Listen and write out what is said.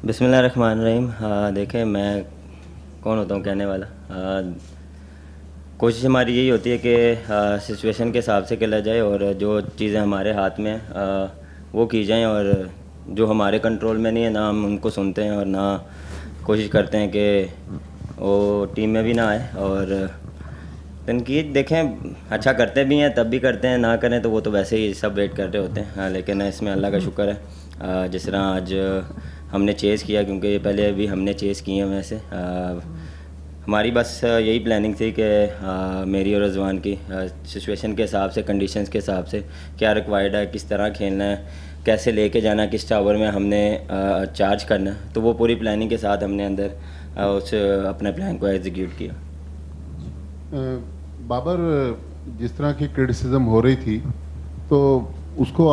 बिस्मिल्लाहिर्रहमानिर्रहीम। देखें, मैं कौन होता हूँ कहने वाला। कोशिश हमारी यही होती है कि सिचुएशन के हिसाब से खेला जाए और जो चीज़ें हमारे हाथ में वो की जाएं, और जो हमारे कंट्रोल में नहीं है ना हम उनको सुनते हैं और ना कोशिश करते हैं कि वो टीम में भी ना आए। और तनकीद देखें, अच्छा करते भी हैं तब भी करते हैं, ना करें तो वो तो वैसे ही सब वेट कर रहे होते हैं। लेकिन इसमें अल्लाह का शुक्र है, जिस तरह आज हमने चेज़ किया, क्योंकि ये पहले भी हमने चेज़ किए हैं वैसे। हमारी बस यही प्लानिंग थी कि मेरी और रज़वान की सिचुएशन के हिसाब से, कंडीशंस के हिसाब से क्या रिक्वायर्ड है, किस तरह खेलना है, कैसे लेके जाना, किस टावर में हमने चार्ज करना है, तो वो पूरी प्लानिंग के साथ हमने अंदर उस अपने प्लान को एग्जीक्यूट किया। बाबर, जिस तरह की क्रिटिसिज्म हो रही थी तो उसको